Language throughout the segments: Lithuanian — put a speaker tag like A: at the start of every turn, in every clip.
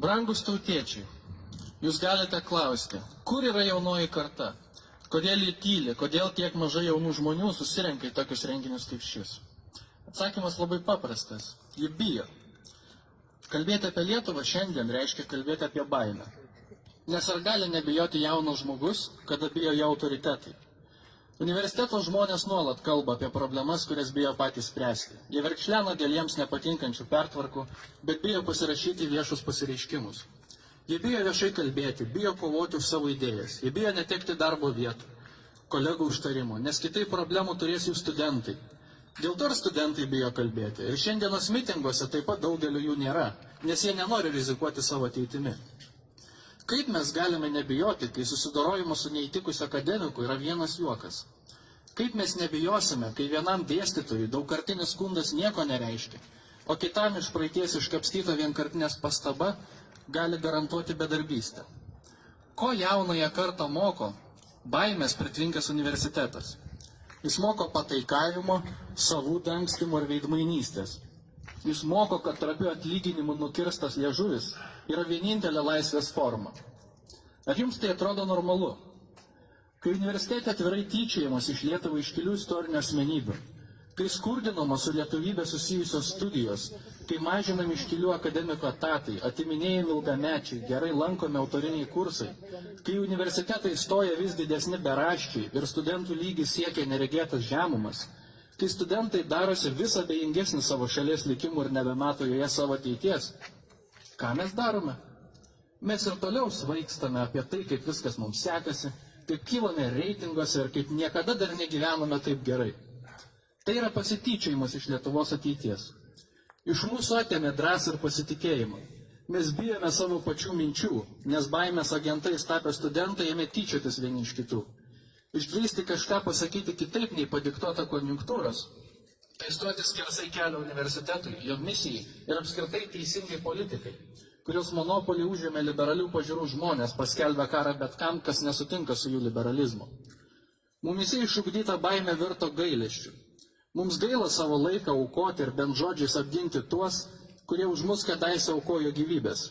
A: Brangus tautiečiai, jūs galite klausti, kur yra jaunoji karta? Kodėl jie tyli? Kodėl tiek mažai jaunų žmonių susirenka į tokius renginius kaip šis? Atsakymas labai paprastas. Jie bijo. Kalbėti apie Lietuvą šiandien reiškia kalbėti apie baimę. Nes ar gali nebijoti jaunas žmogus, kada bijo jo autoritetai? Universiteto žmonės nuolat kalba apie problemas, kurias bijo patys spręsti. Jie verkšlena dėl jiems nepatinkančių pertvarkų, bet bijo pasirašyti viešus pasireiškimus. Jie bijo viešai kalbėti, bijo kovoti už savo idėjas, jie bijo netekti darbo vietų, kolegų užtarimo, nes kitai problemų turės jų studentai. Dėl to ir studentai bijo kalbėti. Ir šiandienos mitinguose taip pat daugelio jų nėra, nes jie nenori rizikuoti savo ateitimi. Kaip mes galime nebijoti, kai susidorojimo su neįtikusiu akademiku yra vienas juokas? Kaip mes nebijosime, kai vienam dėstytojui daugkartinis skundas nieko nereiškia, o kitam iš praeities iškapstyta vienkartinės pastaba gali garantuoti bedarbystę? Ko jaunąją kartą moko baimės pritvinkęs universitetas? Jis moko pataikavimo, savų dangstymo ir veidmainystės. Jis moko, kad trapiu atlyginimu nukirstas liežuvis yra vienintelė laisvės forma. Ar jums tai atrodo normalu? Kai universitete atvirai tyčiojamas iš Lietuvą iškilių istorinių asmenybių, kai skurdinama su lietuvybė susijusios studijos, kai mažinami iškilių akademikų etatai, atiminėjami ilgamečiai, gerai lankomi autoriniai kursai, kai universitetai stoja vis didesni beraščiai ir studentų lygis siekia neregėtas žemumas, kai studentai darosi vis abejingesni savo šalies likimų ir nebemato joje savo ateities, ką mes darome? Mes ir toliau svaigstame apie tai, kaip viskas mums sekasi, kaip kylame reitinguose ir kaip niekada dar negyvename taip gerai. Tai yra pasityčiojimas iš Lietuvos ateities. Iš mūsų atėmė drąsą ir pasitikėjimą. Mes bijome savo pačių minčių, nes baimės agentais tapę studentai ėmė tyčiotis vieni iš kitų. Išdrįsti kažką pasakyti kitaip nei padiktuota konjunktūros, tai stoti skersai kelio universitetui, jo misijai ir apskritai teisingai politikai, kurios monopolį užėmė liberalių pažiūrų žmonės, paskelbė karą bet kam, kas nesutinka su jų liberalizmu. Mumise išugdyta baimė virto gailesčiu. Mums gaila savo laiką aukoti ir bent žodžiais apginti tuos, kurie už mus kadaise aukojo gyvybės.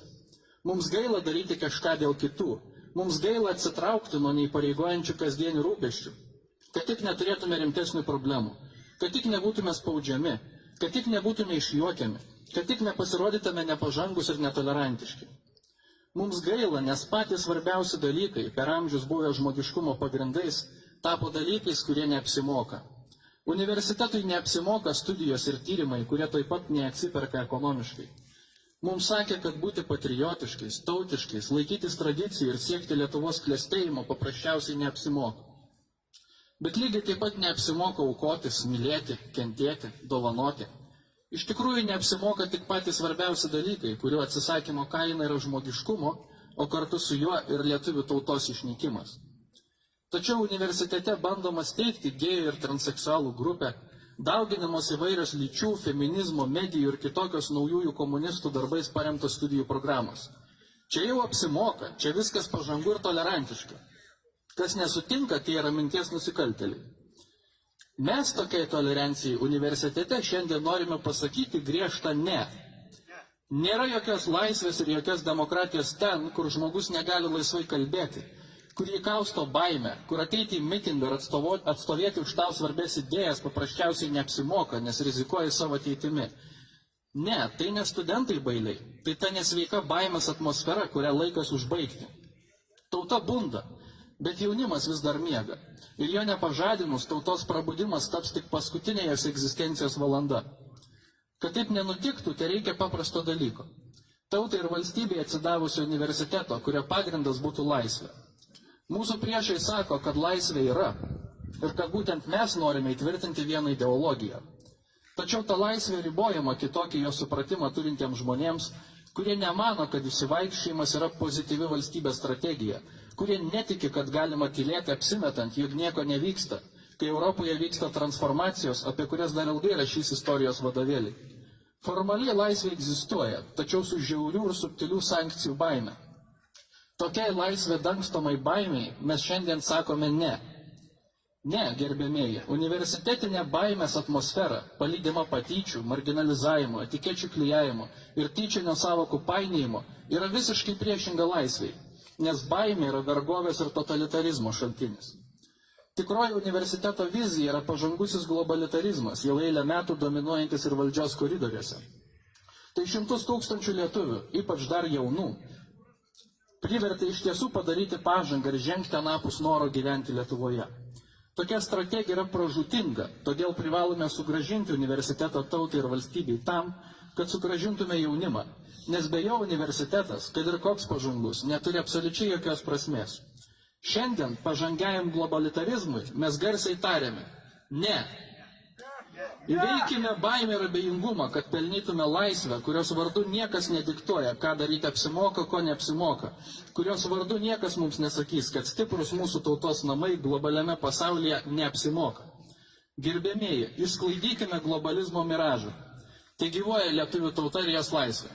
A: Mums gaila daryti kažką dėl kitų. Mums gaila atsitraukti nuo neįpareigojančių kasdienių rūpesčių, kad tik neturėtume rimtesnių problemų, kad tik nebūtume spaudžiami, kad tik nebūtume išjuokiami, kad tik nepasirodytume nepažangus ir netolerantiški. Mums gaila, nes patys svarbiausi dalykai, per amžius buvę žmogiškumo pagrindais, tapo dalykais, kurie neapsimoka. Universitetui neapsimoka studijos ir tyrimai, kurie taip pat neatsiperka ekonomiškai. Mums sakė, kad būti patriotiškais, tautiškais, laikytis tradicijų ir siekti Lietuvos klestėjimo paprasčiausiai neapsimoka. Bet lygiai taip pat neapsimoka aukotis, mylėti, kentėti, dovanoti. Iš tikrųjų neapsimoka tik patys svarbiausi dalykai, kurių atsisakymo kaina yra žmogiškumo, o kartu su juo ir lietuvių tautos išnykimas. Tačiau universitete bandoma steigti gėjų ir transseksualų grupę, dauginamos įvairios lyčių, feminizmo, medijų ir kitokios naujųjų komunistų darbais paremtos studijų programos. Čia jau apsimoka, čia viskas pažangu ir tolerantiška. Kas nesutinka, tie yra minties nusikaltėliai. Mes tokiai tolerancijai universitete šiandien norime pasakyti griežtą ne. Nėra jokios laisvės ir jokios demokratijos ten, kur žmogus negali laisvai kalbėti, kur jį kausto baimę, kur ateiti į mitingą ir atstovėti už tau svarbės idėjas paprasčiausiai neapsimoka, nes rizikuoja savo ateitimi. Ne, tai ne studentai bailiai, tai ta nesveika baimės atmosfera, kurią laikas užbaigti. Tauta bunda, bet jaunimas vis dar miega. Ir jo nepažadinus, tautos prabudimas taps tik paskutinė jos egzistencijos valanda. Kad taip nenutiktų, tai reikia paprasto dalyko. Tautai ir valstybei atsidavusio universiteto, kurio pagrindas būtų laisvė. Mūsų priešai sako, kad laisvė yra ir kad būtent mes norime įtvirtinti vieną ideologiją. Tačiau ta laisvė ribojama kitokį jo supratimą turintiems žmonėms, kurie nemano, kad išsivaikščiojimas yra pozityvi valstybės strategija, kurie netiki, kad galima tylėti apsimetant, jog nieko nevyksta, kai Europoje vyksta transformacijos, apie kurias dar ilgai rašys istorijos vadovėliai. Formaliai laisvė egzistuoja, tačiau su žiaurių ir subtilių sankcijų baime. Tokiai laisvė dangstomai baimiai mes šiandien sakome ne. Ne, gerbėmėji, universitetinė baimės atmosfera, palydima patyčių, marginalizavimo, etikečių klijavimo ir tyčinio sąvokų painėjimo yra visiškai priešinga laisvei, nes baimė yra vergovės ir totalitarizmo šaltinis. Tikroji universiteto vizija yra pažangusis globalitarizmas, jau eilę metų dominuojantis ir valdžios koridoriuose. Tai šimtus tūkstančių lietuvių, ypač dar jaunų, privertė iš tiesų padaryti pažangą ir žengti anapus noro gyventi Lietuvoje. Tokia strategija yra pražūtinga, todėl privalome sugrąžinti universitetą tautai ir valstybei tam, kad sugrąžintume jaunimą, nes be jo universitetas, kad ir koks pažangus, neturi absoliučiai jokios prasmės. Šiandien pažangiajam globalitarizmui mes garsiai tariame – ne. Įveikime baimę ir abejingumą, kad pelnytume laisvę, kurios vardu niekas nediktuoja, ką daryti apsimoka, ko neapsimoka, kurios vardu niekas mums nesakys, kad stiprus mūsų tautos namai globaliame pasaulyje neapsimoka. Gerbėmieji, išsklaidykime globalizmo miražą. Tai gyvuoja lietuvių tauta ir jos laisvė.